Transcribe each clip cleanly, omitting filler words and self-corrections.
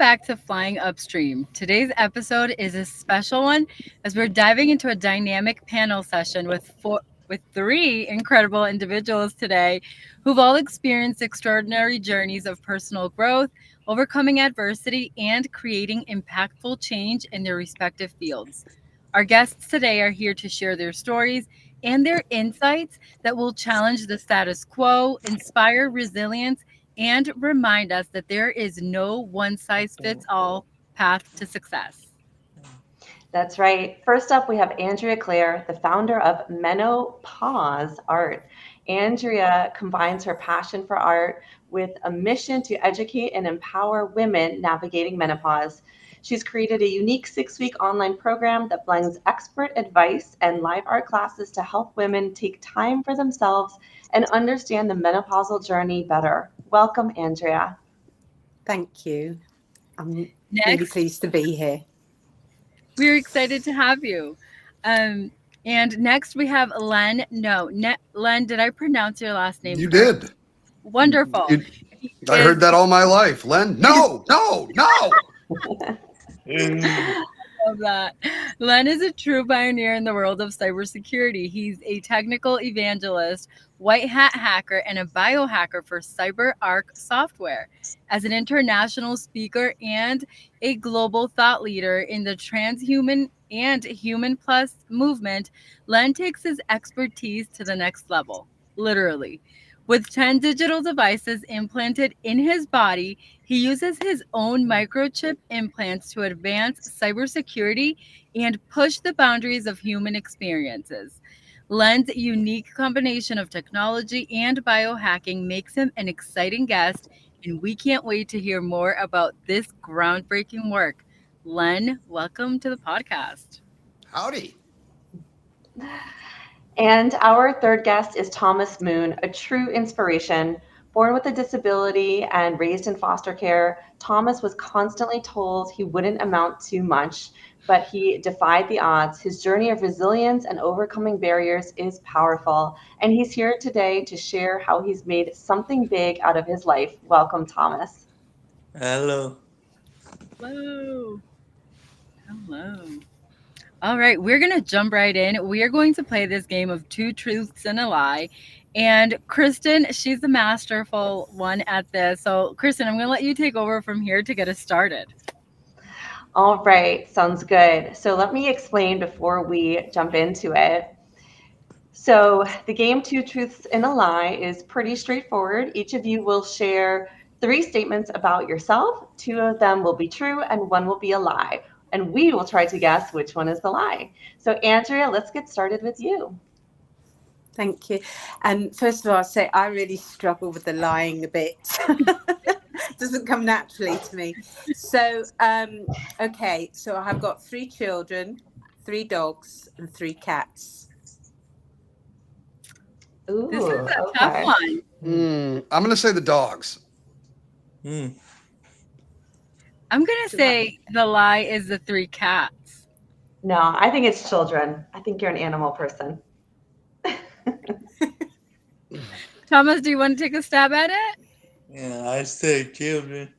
back to Flying Upstream. Today's episode is a special one as we're diving into a dynamic panel session with three incredible individuals today who've all experienced extraordinary journeys of personal growth, overcoming adversity, and creating impactful change in their respective fields. Our guests today are here to share their stories and their insights that will challenge the status quo, inspire resilience, and remind us that there is no one size fits all path to success. That's right. First up, we have Andrea Clare, the founder of Menopause Art. Andrea combines her passion for art with a mission to educate and empower women navigating menopause. She's created a unique 6-week online program that blends expert advice and live art classes to help women take time for themselves and understand the menopausal journey better. Welcome, Andrea. Thank you. I'm really Next, pleased to be here. we're excited to have you. Um, and next we have Len No. Len, did I pronounce your last name You correct? did. Wonderful. I heard that all my life. Len, no. Love that. Len is a true pioneer in the world of cybersecurity. He's a technical evangelist, white hat hacker, and a biohacker for CyberArk software. As an international speaker and a global thought leader in the transhuman and human plus movement, Len takes his expertise to the next level, literally. With 10 digital devices implanted in his body, he uses his own microchip implants to advance cybersecurity and push the boundaries of human experiences. Len's unique combination of technology and biohacking makes him an exciting guest, and we can't wait to hear more about this groundbreaking work. Len, welcome to the podcast. Howdy. And our third guest is Thomas Moon, a true inspiration. Born with a disability and raised in foster care, Thomas was constantly told he wouldn't amount to much, but he defied the odds. His journey of resilience and overcoming barriers is powerful, and he's here today to share how he's made something big out of his life. Welcome, Thomas. Hello. Hello. Hello. All right, we're going to jump right in. We are going to play this game of two truths and a lie. And Kristen, she's the masterful one at this. So, Kristen, I'm going to let you take over from here to get us started. All right, sounds good. So let me explain before we jump into it. So the game Two Truths and a Lie is pretty straightforward. Each of you will share 3 statements about yourself. 2 of them will be true and 1 will be a lie. And we will try to guess which one is the lie. So Andrea, let's get started with you. Thank you. And first of all, I'll say I really struggle with the lying a bit. Doesn't come naturally to me. So, okay. So I have got 3 children, 3 dogs, and 3 cats. Ooh, This is a okay. tough one. I'm going to say the dogs. I'm going to say the lie is the 3 cats. No, I think it's children. I think you're an animal person. Thomas, do you want to take a stab at it? Yeah, I say children.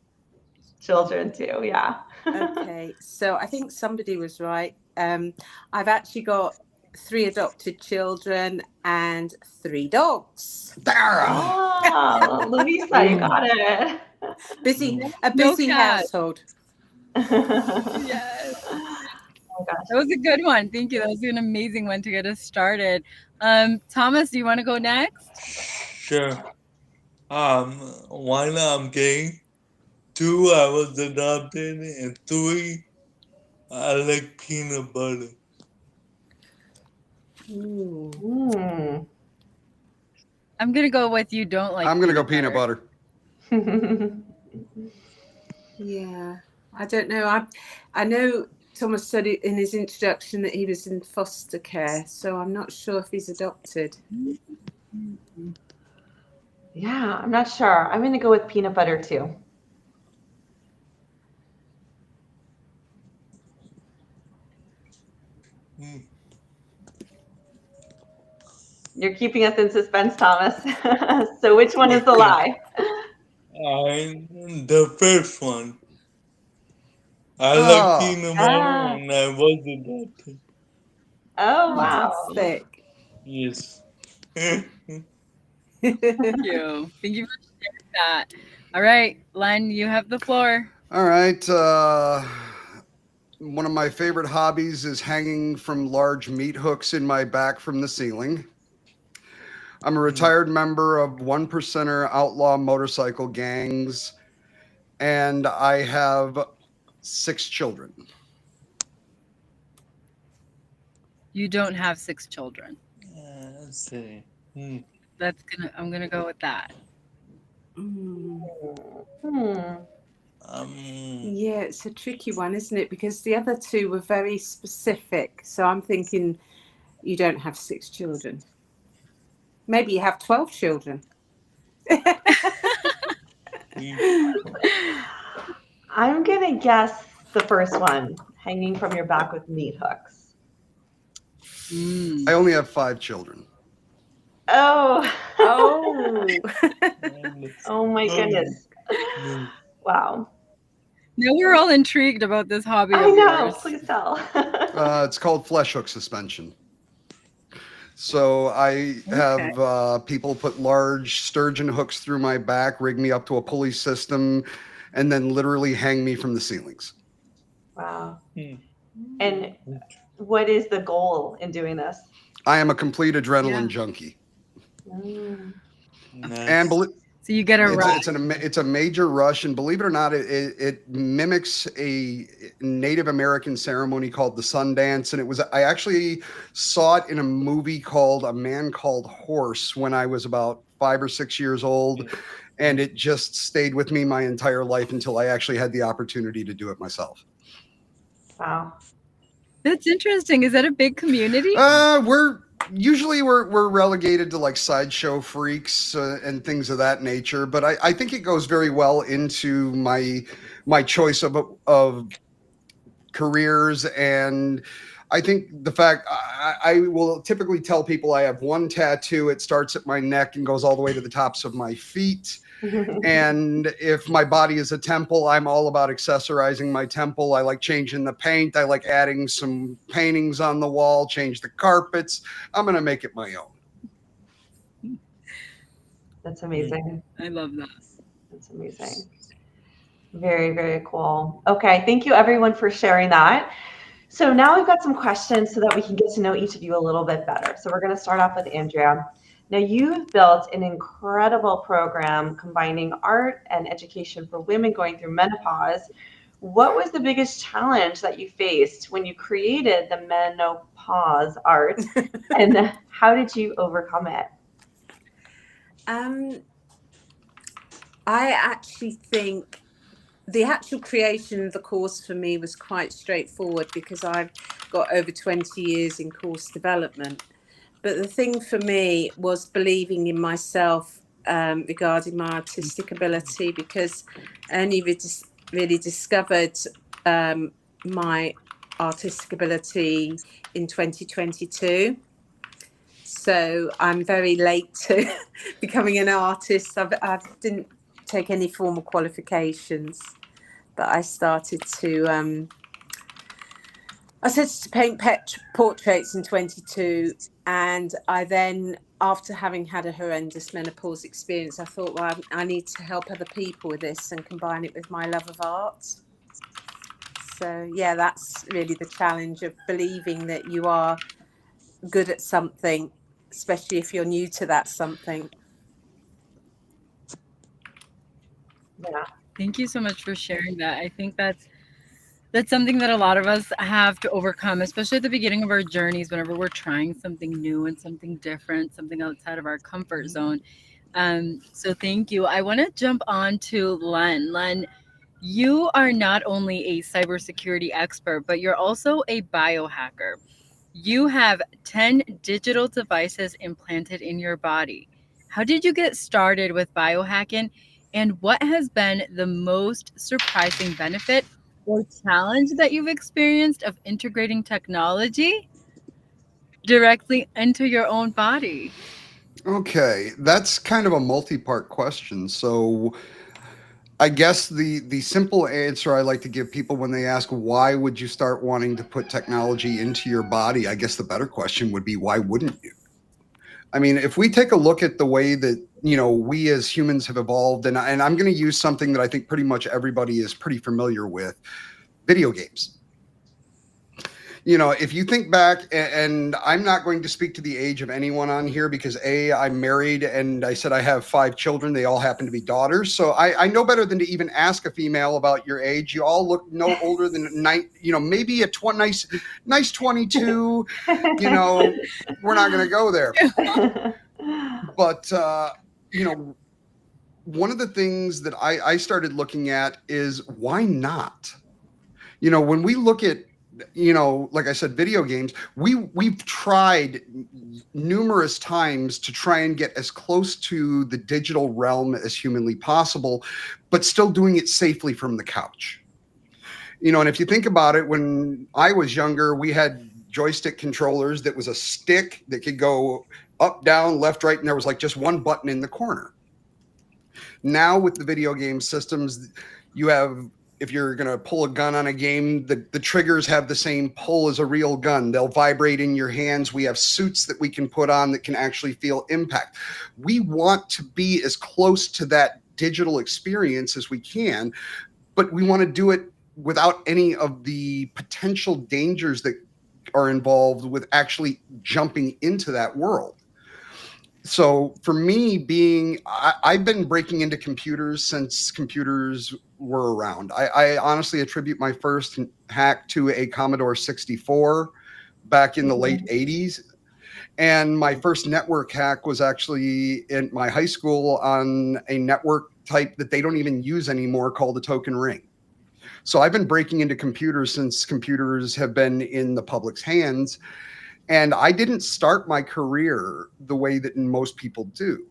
Children too, yeah. Okay. So I think somebody was right. I've actually got 3 adopted children and 3 dogs. Oh, Louisa, you got it. A busy household. Yes. Oh gosh. That was a good one. Thank you. That was an amazing one to get us started. Thomas, do you want to go next? Sure. 1, I'm gay. 2, I was adopted, and 3, I like peanut butter. Mm. I'm going to go with you don't like I'm going to go peanut butter. Yeah, I don't know. I know Thomas said in his introduction that he was in foster care, so I'm not sure if he's adopted. Yeah, I'm not sure. I'm going to go with peanut butter too. You're keeping us in suspense, Thomas. So which one is the lie? The first one. I like Ah, peanut butter Ah, and I was adopted. oh, wow. Fantastic. Yes. Thank you. Thank you for sharing that. All right, Len, you have the floor. all right. One of my favorite hobbies is hanging from large meat hooks in my back from the ceiling. I'm a retired member of one percenter outlaw motorcycle gangs, and I have 6 children. You don't have 6 children. Let's see. Hmm. I'm gonna go with that. Mm. Hmm. Um, Yeah, it's a tricky one, isn't it? Because the other two were very specific. So I'm thinking you don't have 6 children. Maybe you have 12 children. hmm. I'm gonna guess the first one, hanging from your back with meat hooks. Mm. I only have 5 children. Oh, Oh. And oh my um, goodness. no. Wow. Now we're all intrigued about this hobby I of know. yours. Please tell. It's called flesh hook suspension. So I Okay. have people put large sturgeon hooks through my back, rig me up to a pulley system, and then literally hang me from the ceilings. Wow. Hmm. And what is the goal in doing this? I am a complete Yeah. adrenaline junkie, Mm. and Nice. So you get a it's rush. it's a major rush. And believe it or not, it mimics a Native American ceremony called the Sundance. And I actually saw it in a movie called A Man Called Horse when I was about 5 or 6 years old, and it just stayed with me my entire life until I actually had the opportunity to do it myself. Wow. That's interesting. Is that a big community? We're relegated to like sideshow freaks and things of that nature, but I think it goes very well into my choice of careers. And I think the fact I will typically tell people I have one tattoo. It starts at my neck and goes all the way to the tops of my feet. And if my body is a temple, I'm all about accessorizing my temple. I like changing the paint. I like adding some paintings on the wall, change the carpets. I'm going to make it my own. That's amazing. I love that. That's amazing. Very, very cool. Okay, thank you everyone for sharing that. So now we've got some questions so that we can get to know each of you a little bit better. So we're going to start off with Andrea. Now you've built an incredible program combining art and education for women going through menopause. What was the biggest challenge that you faced when you created the Menopause Art, and how did you overcome it? um, I actually think the actual creation of the course for me was quite straightforward because I've got over 20 years in course development. But the thing for me was believing in myself regarding my artistic ability, because I only really discovered my artistic ability in 2022. So I'm very late to becoming an artist. I didn't take any formal qualifications, but I started to paint portraits in 22, and I then, after having had a horrendous menopause experience, I thought, well, I need to help other people with this and combine it with my love of art. So yeah, that's really the challenge of believing that you are good at something, especially if you're new to that something. Yeah. Thank you so much for sharing that. I think that's something that a lot of us have to overcome, especially at the beginning of our journeys, whenever we're trying something new and something different, something outside of our comfort zone. So thank you. I want to jump on to Len. Len, you are not only a cybersecurity expert, but you're also a biohacker. You have 10 digital devices implanted in your body. How did you get started with biohacking? And what has been the most surprising benefit or challenge that you've experienced of integrating technology directly into your own body? Okay, that's kind of a multi-part question. So I guess the simple answer I like to give people when they ask why would you start wanting to put technology into your body, I guess the better question would be why wouldn't you? I mean, if we take a look at the way that we as humans have evolved, and I'm going to use something that I think pretty much everybody is pretty familiar with, video games. If you think back, and I'm not going to speak to the age of anyone on here because I'm married and I said I have 5 children. They all happen to be daughters. So I know better than to even ask a female about your age. You all look no older than maybe a nice 22, we're not going to go there. But, one of the things that I started looking at is why not? When we look at like I said, video games, we've tried numerous times to try and get as close to the digital realm as humanly possible, but still doing it safely from the couch. And if you think about it, when I was younger, we had joystick controllers that was a stick that could go up, down, left, right, and there was like just one button in the corner. Now with the video game systems, you have, if you're going to pull a gun on a game, the triggers have the same pull as a real gun. They'll vibrate in your hands. We have suits that we can put on that can actually feel impact. We want to be as close to that digital experience as we can, but we want to do it without any of the potential dangers that are involved with actually jumping into that world. So for me, I've been breaking into computers since computers were around. I honestly attribute my first hack to a Commodore 64 back in the late 80s. And my first network hack was actually in my high school on a network type that they don't even use anymore called a token ring. So I've been breaking into computers since computers have been in the public's hands. And I didn't start my career the way that most people do.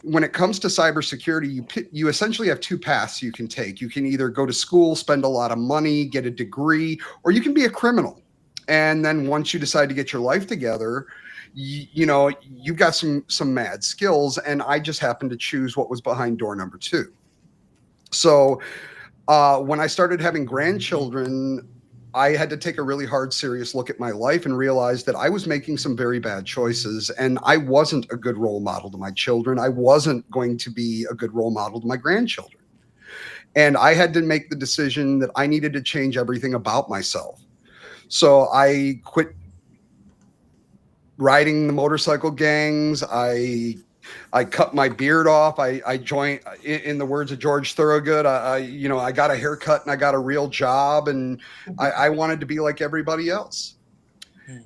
When it comes to cybersecurity, you essentially have 2 paths you can take. You can either go to school, spend a lot of money, get a degree, or you can be a criminal. And then once you decide to get your life together, you've got some mad skills. And I just happened to choose what was behind door number 2. So when I started having grandchildren, I had to take a really hard, serious look at my life and realize that I was making some very bad choices, and I wasn't a good role model to my children. I wasn't going to be a good role model to my grandchildren. And I had to make the decision that I needed to change everything about myself. So I quit riding the motorcycle gangs. I cut my beard off. I joined, in the words of George Thorogood, I got a haircut and I got a real job, and I wanted to be like everybody else.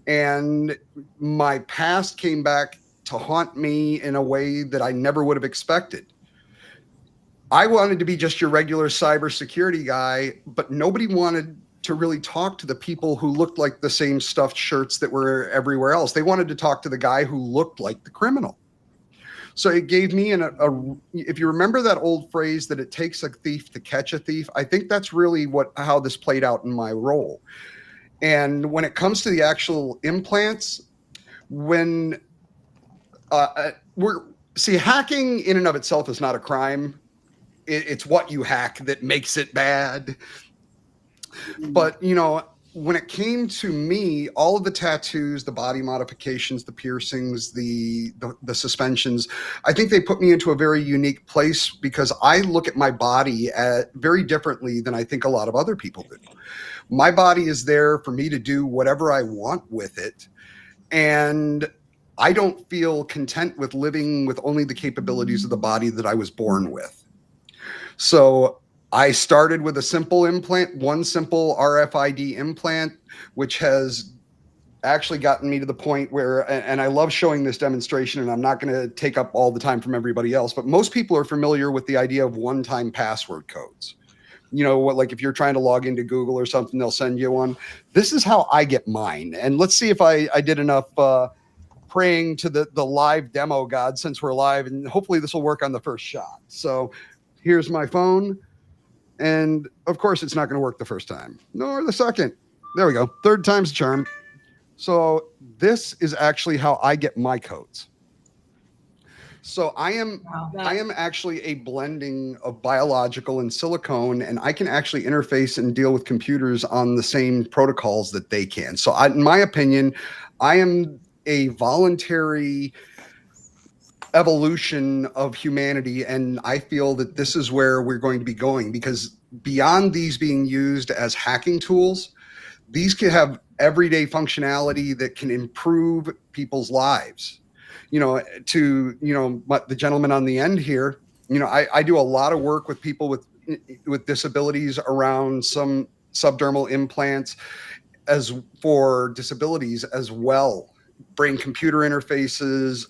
And my past came back to haunt me in a way that I never would have expected. I wanted to be just your regular cybersecurity guy, but nobody wanted to really talk to the people who looked like the same stuffed shirts that were everywhere else. They wanted to talk to the guy who looked like the criminal. So it gave me if you remember that old phrase that it takes a thief to catch a thief, I think that's really how this played out in my role. And when it comes to the actual implants, when hacking in and of itself is not a crime. It's what you hack that makes it bad. But, when it came to me, all of the tattoos, the body modifications, the piercings, the suspensions, I think they put me into a very unique place because I look at my body very differently than I think a lot of other people do. My body is there for me to do whatever I want with it. And I don't feel content with living with only the capabilities of the body that I was born with. So I started with a simple implant, one simple RFID implant, which has actually gotten me to the point where, and I love showing this demonstration, and I'm not going to take up all the time from everybody else, but most people are familiar with the idea of one-time password codes. Like if you're trying to log into Google or something, they'll send you one. This is how I get mine. And let's see if I did enough praying to the live demo god since we're live, and hopefully this will work on the first shot. So here's my phone. And of course, it's not going to work the first time, nor the second. There we go. Third time's the charm. So this is actually how I get my codes. So Wow. I am actually a blending of biological and silicone, and I can actually interface and deal with computers on the same protocols that they can. So, in my opinion, I am a voluntary evolution of humanity, and I feel that this is where we're going to be going, because beyond these being used as hacking tools, these can have everyday functionality that can improve people's lives. The gentleman on the end here, I do a lot of work with people with disabilities around some subdermal implants, as for disabilities as well, brain computer interfaces,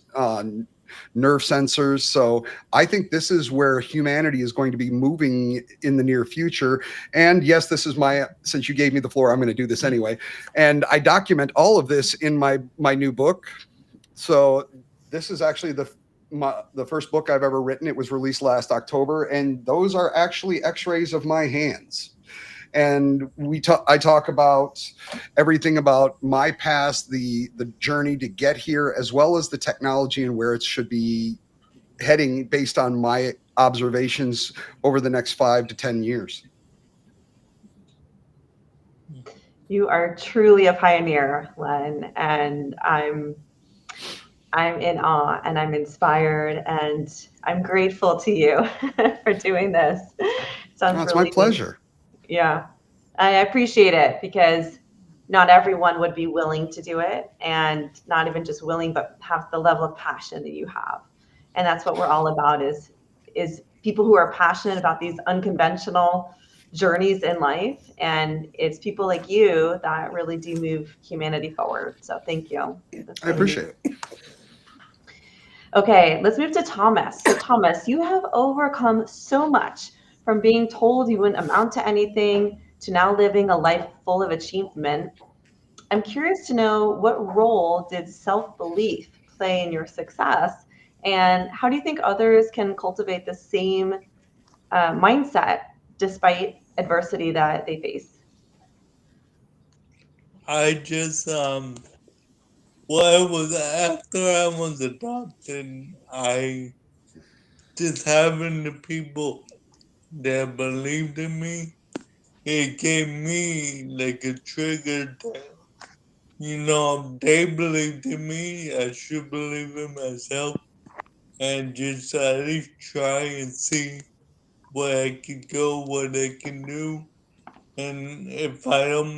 nerve sensors. So I think this is where humanity is going to be moving in the near future. And yes, this is since you gave me the floor, I'm going to do this anyway. And I document all of this in my new book. So this is actually the first book I've ever written. It was released last October, and those are actually x-rays of my hands. And I talk about everything about my past, the journey to get here, as well as the technology and where it should be heading based on my observations over the next 5 to 10 years. You are truly a pioneer, Len, and I'm in awe and I'm inspired and I'm grateful to you for doing this. Sounds It's my really, pleasure. yeah. I appreciate it because not everyone would be willing to do it, and not even just willing, but have the level of passion that you have. And that's what we're all about, is people who are passionate about these unconventional journeys in life. And it's people like you that really do move humanity forward. So thank you. That's I really neat. appreciate it. Okay, let's move to Thomas. So Thomas, you have overcome so much, from being told you wouldn't amount to anything to now living a life full of achievement. I'm curious to know, what role did self-belief play in your success? And how do you think others can cultivate the same mindset despite adversity that they face? I just well, it was after I was adopted. I just having the people that believed in me. It gave me like a trigger that, if they believed in me, I should believe in myself, and just at least try and see where I can go, what I can do. And if I don't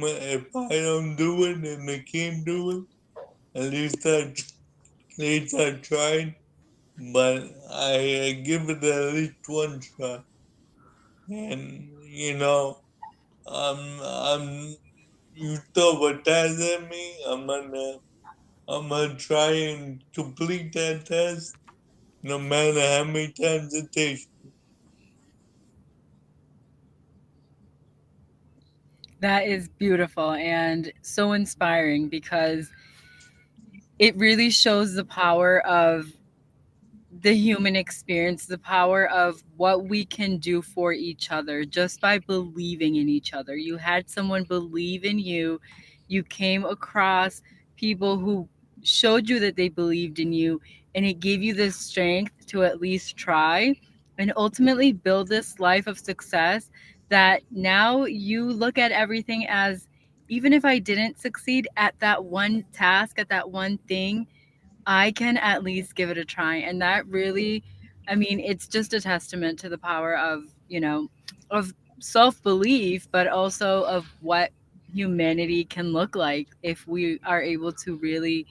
do it and I can't do it, at least I tried. But I give it at least one try. And you throw a test at me, I'm gonna try and complete that test, no matter how many times it takes. That is beautiful and so inspiring because it really shows the power of the human experience, the power of what we can do for each other just by believing in each other. You had someone believe in you. You came across people who showed you that they believed in you, and it gave you the strength to at least try and ultimately build this life of success that now you look at everything as, even if I didn't succeed at that one task, at that one thing, I can at least give it a try. And that really, I mean, it's just a testament to the power of, of self belief, but also of what humanity can look like if we are able to really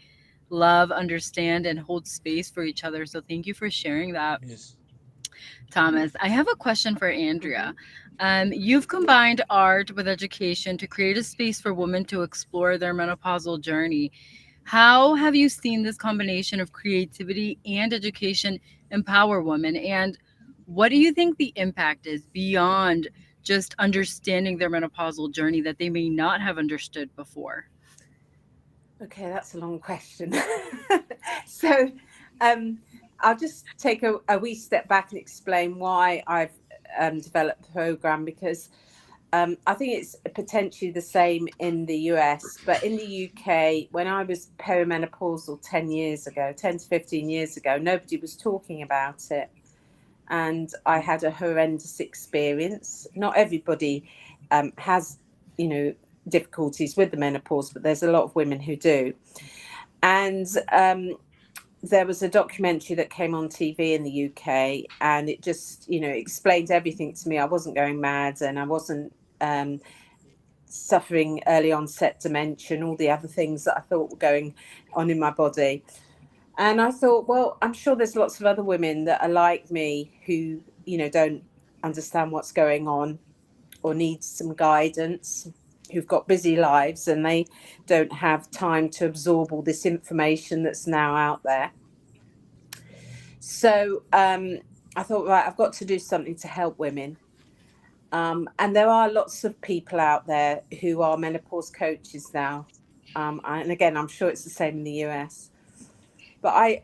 love, understand, and hold space for each other. So thank you for sharing that, Yes. Thomas. I have a question for Andrea. You've combined art with education to create a space for women to explore their menopausal journey. How have you seen this combination of creativity and education empower women? And what do you think the impact is beyond just understanding their menopausal journey that they may not have understood before? Okay, that's a long question. So I'll just take a wee step back and explain why I've developed the program, because I think it's potentially the same in the US, but in the UK, when I was perimenopausal 10 to 15 years ago, nobody was talking about it. And I had a horrendous experience. Not everybody has, difficulties with the menopause, but there's a lot of women who do. And there was a documentary that came on TV in the UK, and it just, explained everything to me. I wasn't going mad, and I wasn't suffering early onset dementia and all the other things that I thought were going on in my body. And I thought, well, I'm sure there's lots of other women that are like me who, don't understand what's going on or need some guidance, who've got busy lives and they don't have time to absorb all this information that's now out there. So I thought, right, I've got to do something to help women. And there are lots of people out there who are menopause coaches now. And again, I'm sure it's the same in the US. But I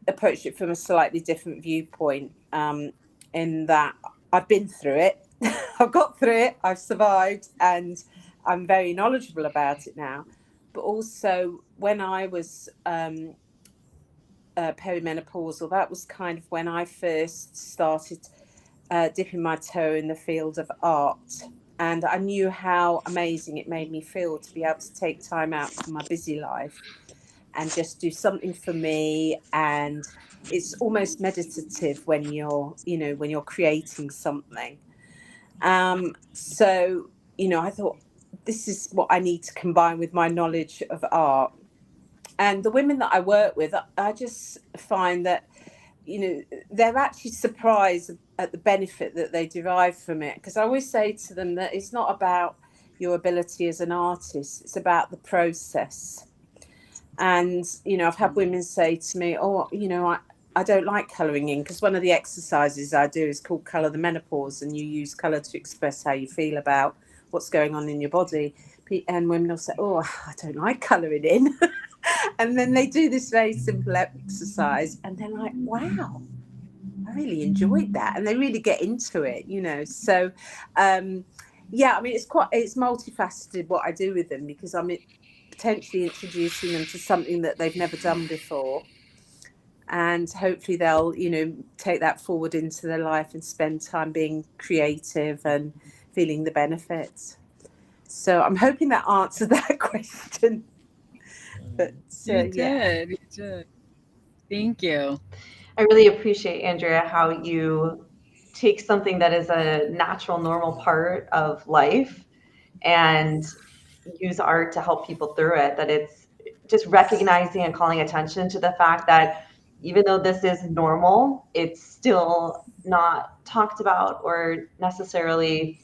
approached it from a slightly different viewpoint, in that I've been through it. I've got through it. I've survived, and I'm very knowledgeable about it now. But also, when I was perimenopausal, that was kind of when I first started dipping my toe in the field of art. And I knew how amazing it made me feel to be able to take time out from my busy life and just do something for me. And it's almost meditative when you're creating something. So, I thought, this is what I need to combine with my knowledge of art. And the women that I work with, I just find that, they're actually surprised at the benefit that they derive from it. Because I always say to them that it's not about your ability as an artist, it's about the process. And, I've had women say to me, oh, I don't like colouring in, because one of the exercises I do is called Colour the Menopause, and you use colour to express how you feel about what's going on in your body. And women will say, oh, I don't like colouring in. And then they do this very simple exercise and they're like, wow, I really enjoyed that. And they really get into it, So, yeah, I mean, it's multifaceted what I do with them, because I'm potentially introducing them to something that they've never done before. And hopefully they'll, take that forward into their life and spend time being creative and feeling the benefits. So I'm hoping that answered that question. But You yeah. did. You did. Thank you. I really appreciate, Andrea, how you take something that is a natural, normal part of life and use art to help people through it. That it's just recognizing and calling attention to the fact that even though this is normal, it's still not talked about or necessarily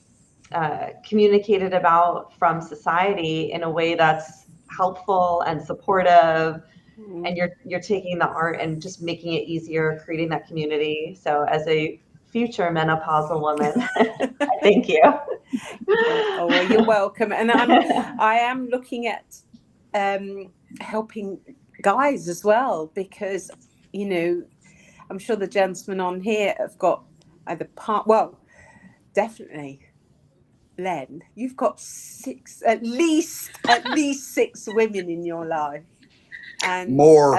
communicated about from society in a way that's helpful and supportive. And you're taking the art and just making it easier, creating that community. So as a future menopausal woman, thank you. Oh, well, you're welcome. And I am looking at helping guys as well, because I'm sure the gentlemen on here have got either definitely Len, you've got at least 6 women in your life. And More.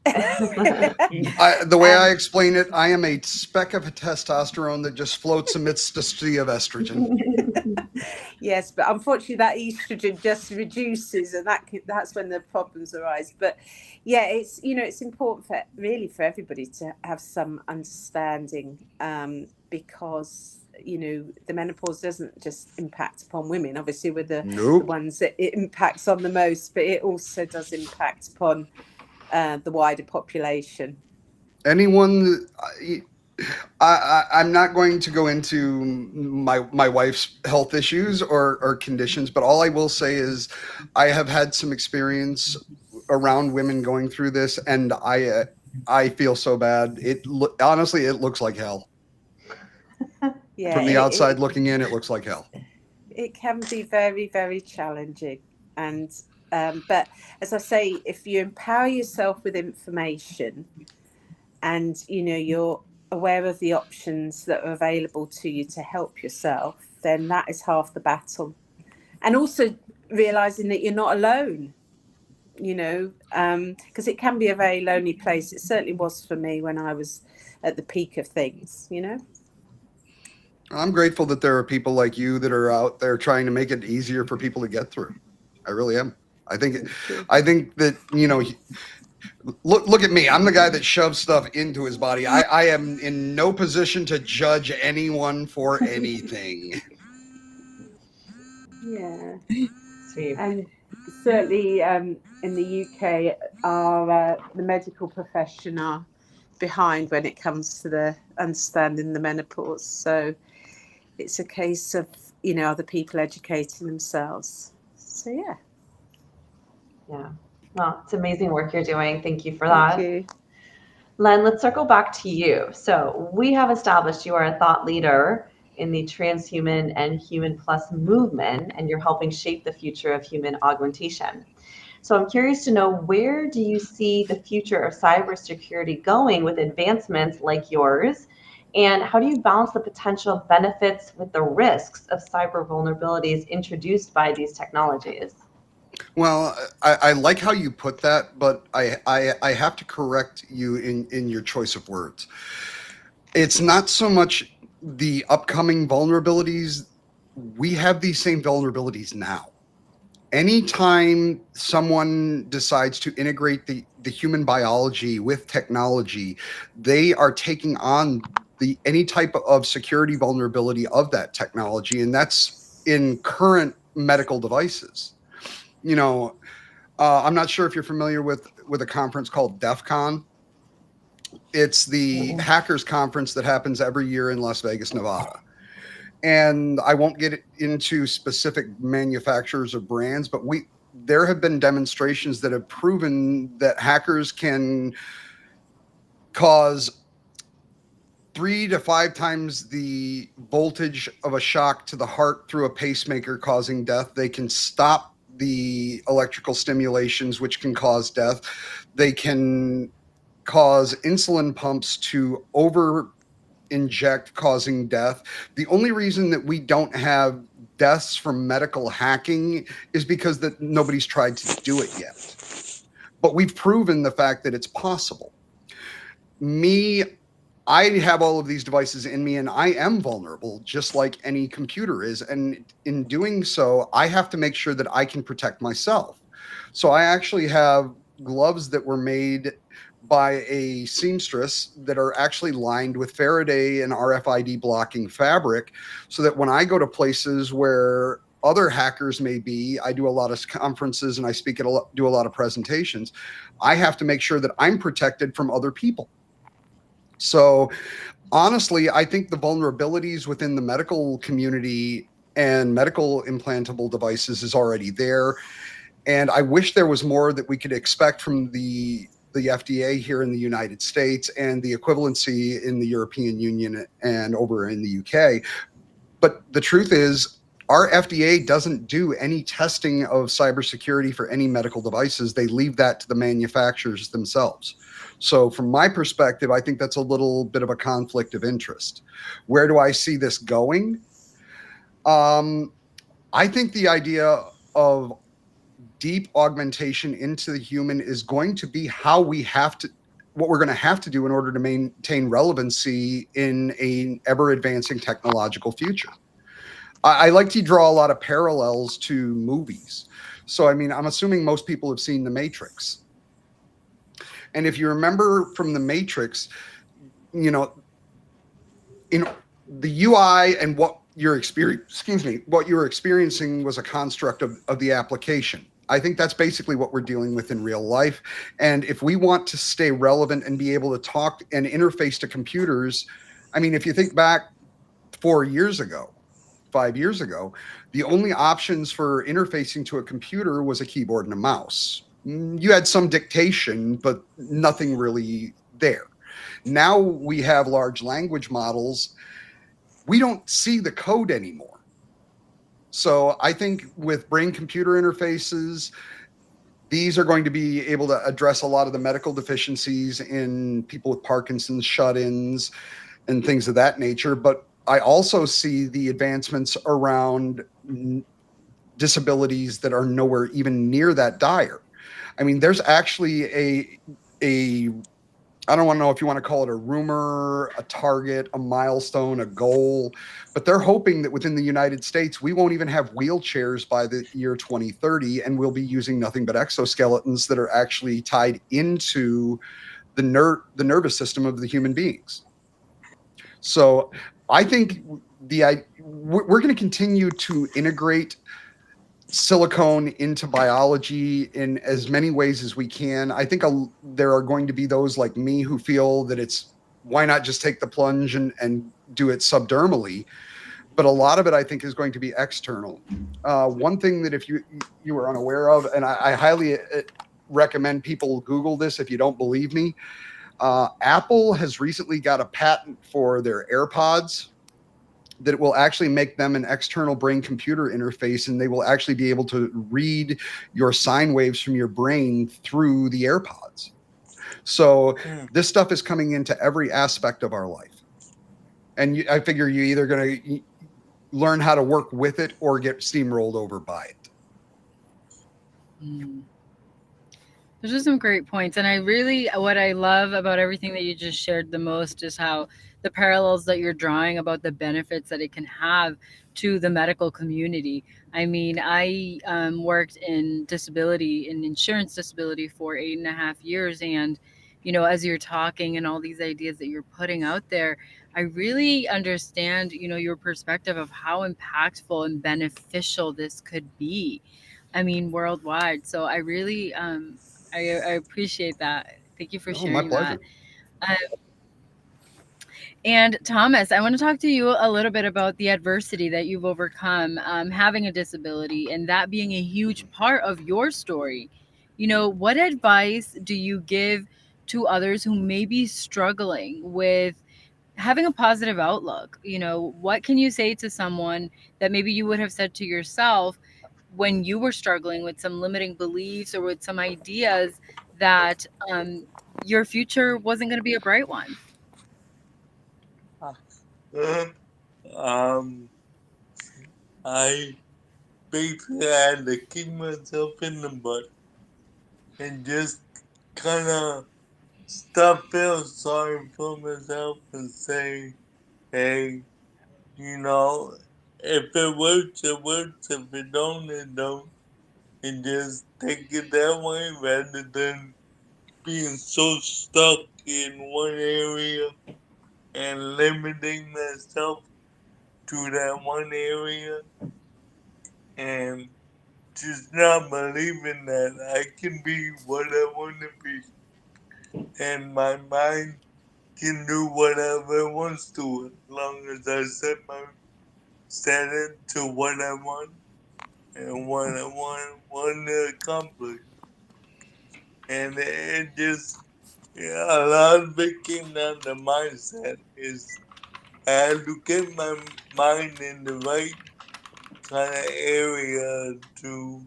the The way I explain it, I am a speck of testosterone that just floats amidst a sea of estrogen. Yes, but unfortunately that estrogen just reduces, and that's when the problems arise. But yeah, it's it's important for everybody to have some understanding, because the menopause doesn't just impact upon women. Obviously, we're the ones that it impacts on the most, but it also does impact upon the wider population. Anyone, I'm not going to go into my wife's health issues or conditions, but all I will say is I have had some experience around women going through this, and I feel so bad. Honestly, it looks like hell. Yeah, from the outside looking in, it looks like hell. It can be very, very challenging. And but as I say, if you empower yourself with information and you're aware of the options that are available to you to help yourself, then that is half the battle. And also realizing that you're not alone, because it can be a very lonely place. It certainly was for me when I was at the peak of things. I'm grateful that there are people like you that are out there trying to make it easier for people to get through. I really am. I think that, look at me. I'm the guy that shoves stuff into his body. I am in no position to judge anyone for anything. Yeah. Sweet. And certainly in the UK, the medical profession are behind when it comes to the understanding the menopause. So it's a case of, other people educating themselves. So, yeah. Yeah. Well, it's amazing work you're doing. Thank you for Thank that. you. Len, let's circle back to you. So we have established you are a thought leader in the transhuman and human plus movement, and you're helping shape the future of human augmentation. So I'm curious to know, where do you see the future of cybersecurity going with advancements like yours? And how do you balance the potential benefits with the risks of cyber vulnerabilities introduced by these technologies? Well, I like how you put that, but I have to correct you in your choice of words. It's not so much the upcoming vulnerabilities. We have these same vulnerabilities now. Anytime someone decides to integrate the human biology with technology, they are taking on any type of security vulnerability of that technology, and that's in current medical devices. I'm not sure if you're familiar with a conference called DEF CON. It's the hackers conference that happens every year in Las Vegas, Nevada. And I won't get into specific manufacturers or brands, but there have been demonstrations that have proven that hackers can cause 3 to 5 times the voltage of a shock to the heart through a pacemaker, causing death. They can stop the electrical stimulations, which can cause death. They can cause insulin pumps to over inject, causing death. The only reason that we don't have deaths from medical hacking is because that nobody's tried to do it yet. But we've proven the fact that it's possible. I have all of these devices in me, and I am vulnerable just like any computer is. And in doing so, I have to make sure that I can protect myself. So I actually have gloves that were made by a seamstress that are actually lined with Faraday and RFID blocking fabric, so that when I go to places where other hackers may be, I do a lot of conferences and I do a lot of presentations, I have to make sure that I'm protected from other people. So honestly, I think the vulnerabilities within the medical community and medical implantable devices is already there. And I wish there was more that we could expect from the FDA here in the United States and the equivalency in the European Union and over in the UK. But the truth is, our FDA doesn't do any testing of cybersecurity for any medical devices. They leave that to the manufacturers themselves. So from my perspective, I think that's a little bit of a conflict of interest. Where do I see this going? I think the idea of deep augmentation into the human is going to be what we're going to have to do in order to maintain relevancy in an ever advancing technological future. I like to draw a lot of parallels to movies. So, I mean, I'm assuming most people have seen The Matrix. And if you remember from The Matrix, in the UI and what you were experiencing was a construct of the application. I think that's basically what we're dealing with in real life. And if we want to stay relevant and be able to talk and interface to computers, I mean, if you think back 5 years ago, the only options for interfacing to a computer was a keyboard and a mouse. You had some dictation, but nothing really there. Now we have large language models. We don't see the code anymore. So I think with brain computer interfaces, these are going to be able to address a lot of the medical deficiencies in people with Parkinson's, shut-ins, and things of that nature. But I also see the advancements around disabilities that are nowhere even near that dire. I mean, there's actually a I don't want to know if you want to call it a rumor, a target, a milestone, a goal, but they're hoping that within the United States, we won't even have wheelchairs by the year 2030, and we'll be using nothing but exoskeletons that are actually tied into the nervous system of the human beings. So I think we're going to continue to integrate silicone into biology in as many ways as we can. I think there are going to be those like me who feel that it's why not just take the plunge and do it subdermally. But a lot of it, I think, is going to be external. One thing that if you were unaware of, and I highly recommend people Google this if you don't believe me. Apple has recently got a patent for their AirPods that it will actually make them an external brain computer interface, and they will actually be able to read your sine waves from your brain through the AirPods. So this stuff is coming into every aspect of our life. And I figure you either going to learn how to work with it or get steamrolled over by it. Mm. Those are some great points. And I really, what I love about everything that you just shared the most is how the parallels that you're drawing about the benefits that it can have to the medical community. I mean, I worked in disability, in insurance disability for 8.5 years. And, as you're talking and all these ideas that you're putting out there, I really understand, your perspective of how impactful and beneficial this could be. I mean, worldwide. So I really, I appreciate that. Thank you for Oh, my sharing that. pleasure. Um, and Thomas, I want to talk to you a little bit about the adversity that you've overcome, having a disability, and that being a huge part of your story. What advice do you give to others who may be struggling with having a positive outlook? What can you say to someone that maybe you would have said to yourself when you were struggling with some limiting beliefs or with some ideas that your future wasn't going to be a bright one? um, I basically had to kick myself in the butt and just kind of stop feeling sorry for myself and say, hey, you know, if it works, it works. If it don't, it don't. And just take it that way rather than being so stuck in one area and limiting myself to that one area and just not believing that I can be what I want to be and my mind can do whatever it wants to as long as I set it to what I want and what I want to accomplish. And it just, yeah, a lot of it came down to mindset. Is I had to get my mind in the right kind of area to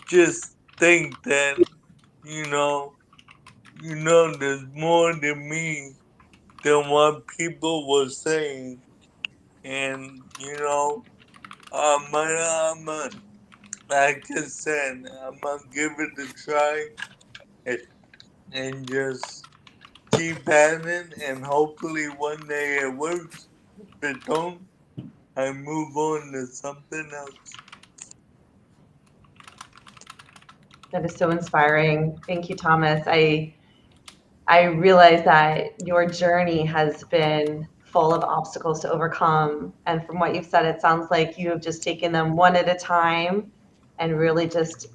just think that, you know, there's more to me than what people were saying. And, like I said, I'm gonna give it a try and, and just keep at it, and hopefully one day it works. If it don't, I move on to something else. That is so inspiring. Thank you, Thomas. I realize that your journey has been full of obstacles to overcome. And from what you've said, it sounds like you have just taken them one at a time and really just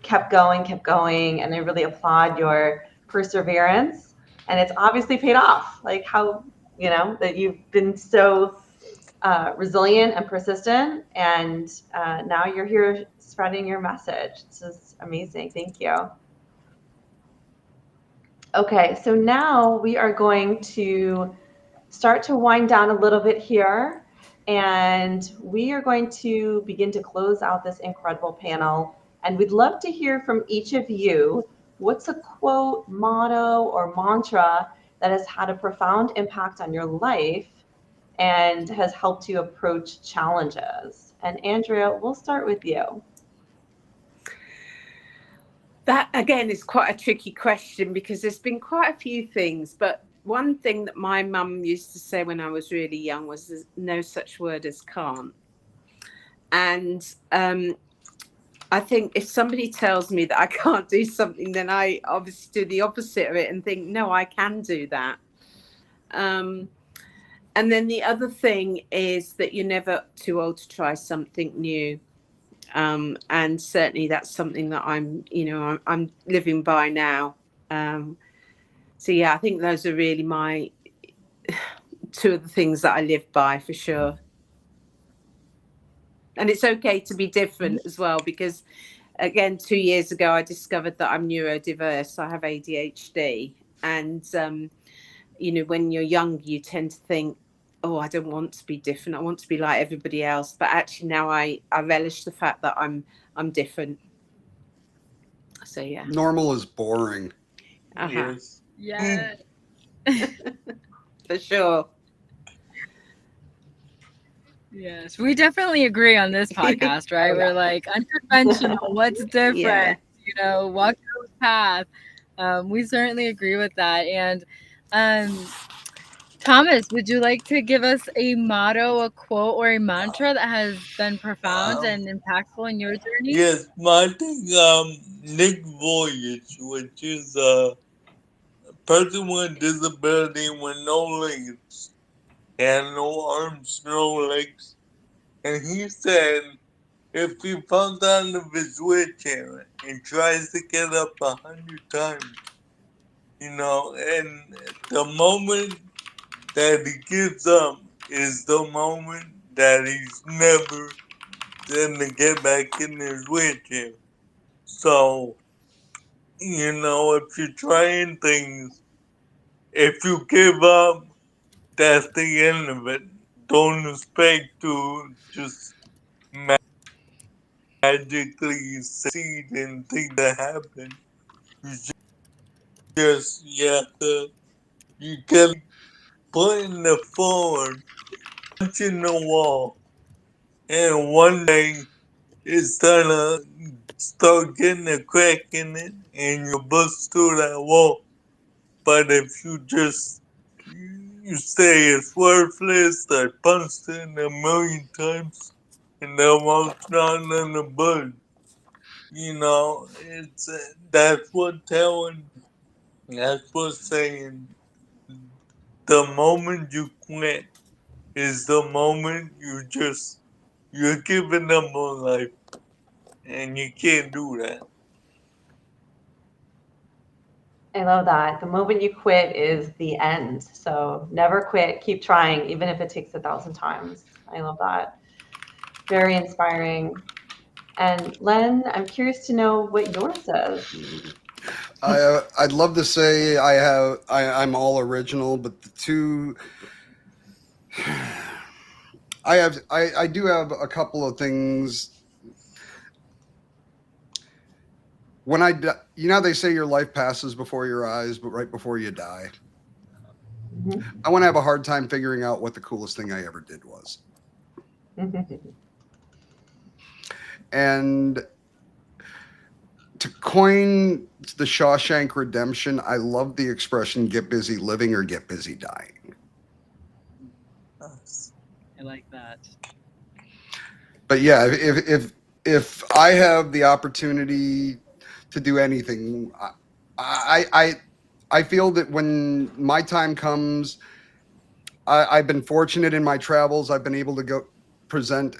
kept going. And I really applaud your perseverance. And it's obviously paid off. Like how, that you've been so resilient and persistent. And now you're here spreading your message. This is amazing. Thank you. Okay, so now we are going to start to wind down a little bit here, and we are going to begin to close out this incredible panel. And we'd love to hear from each of you. What's a quote, motto, or mantra that has had a profound impact on your life? and has helped you approach challenges. And Andrea, we'll start with you. That again is quite a tricky question because there's been quite a few things, but one thing that my mum used to say when I was really young was there's no such word as can't. And I think if somebody tells me that I can't do something, then I obviously do the opposite of it and think, no, I can do that. And then the other thing is that you're never too old to try something new. And certainly that's something that I'm living by now. So yeah, I think those are really my two of the things that I live by for sure. And it's okay to be different as well, because again, 2 years ago, I discovered that I'm neurodiverse. I have ADHD. And, when you're young, you tend to think, oh, I don't want to be different. I want to be like everybody else. But actually now I relish the fact that I'm different. So, yeah. Normal is boring. Yes. Yeah. For sure. Yes, we definitely agree on this podcast, right? Oh, yeah. We're like unconventional. What's different? Yeah. Walk your own path. We certainly agree with that. And Thomas, would you like to give us a motto, a quote, or a mantra that has been profound and impactful in your journey? Yes, I think Nick Voyage, which is a person with disability with no legs and no arms, no legs. And he said if he falls out of his wheelchair and tries to get up 100 times, and the moment that he gives up is the moment that he's never going to get back in his wheelchair. So, if you're trying things, if you give up, that's the end of it. Don't expect to just magically succeed in things that happen. You can putting the forward, punching the wall, and one day it's gonna start getting a crack in it, and you bust through that wall. But if you say it's worthless, I punched it a million times, and the wall's not gonna budge. It's that's what telling. That's what saying. The moment you quit is the moment you're giving up on life, and you can't do that. I love that. The moment you quit is the end. So never quit. Keep trying, even if it takes 1,000 times. I love that. Very inspiring. And Len, I'm curious to know what yours says. I'd love to say I'm all original, but the two I do have a couple of things. When they say your life passes before your eyes, but right before you die. Mm-hmm. I want to have a hard time figuring out what the coolest thing I ever did was. And to coin the Shawshank Redemption, I love the expression "get busy living" or "get busy dying." I like that. But yeah, if I have the opportunity to do anything, I feel that when my time comes, I've been fortunate in my travels. I've been able to go present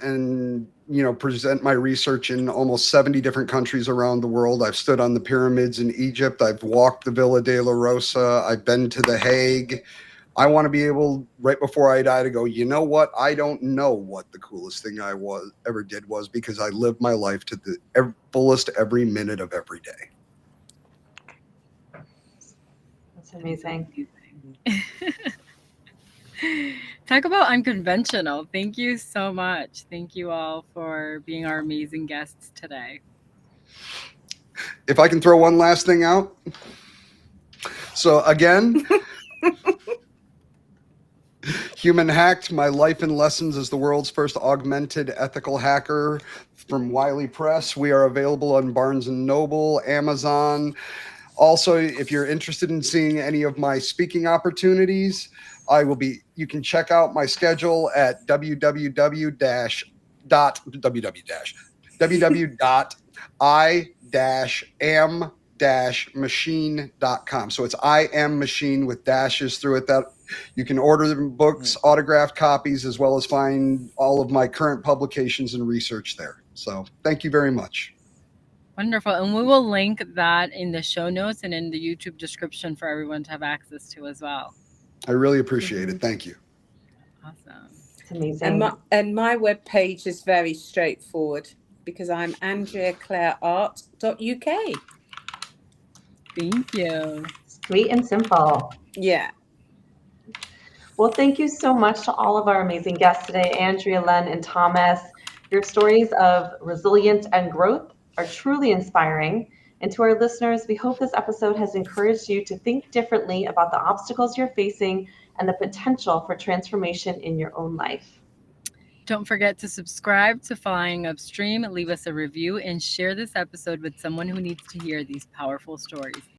my research in almost 70 different countries around the world. I've stood on the pyramids in Egypt. I've walked the Villa de la Rosa. I've been to The Hague. I want to be able, right before I die, to go, you know what? I don't know what the coolest thing I ever did was, because I lived my life to the fullest every minute of every day. That's amazing. Talk about unconventional. Thank you so much. Thank you all for being our amazing guests today. If I can throw one last thing out. So again, Human Hacked, My Life and Lessons as the World's First Augmented Ethical Hacker from Wiley Press. We are available on Barnes & Noble, Amazon. Also, if you're interested in seeing any of my speaking opportunities, you can check out my schedule at www.i-am-machine.com. So it's I am machine with dashes through it. That you can order the books, autographed copies, as well as find all of my current publications and research there. So thank you very much. Wonderful. And we will link that in the show notes and in the YouTube description for everyone to have access to as well. I really appreciate it. Thank you. Awesome. It's amazing. And my webpage is very straightforward because I'm AndreaClareArt.uk. Thank you. Sweet and simple. Yeah. Well, thank you so much to all of our amazing guests today, Andrea, Len, and Thomas. Your stories of resilience and growth are truly inspiring. And to our listeners, we hope this episode has encouraged you to think differently about the obstacles you're facing and the potential for transformation in your own life. Don't forget to subscribe to Flying Upstream, leave us a review, and share this episode with someone who needs to hear these powerful stories.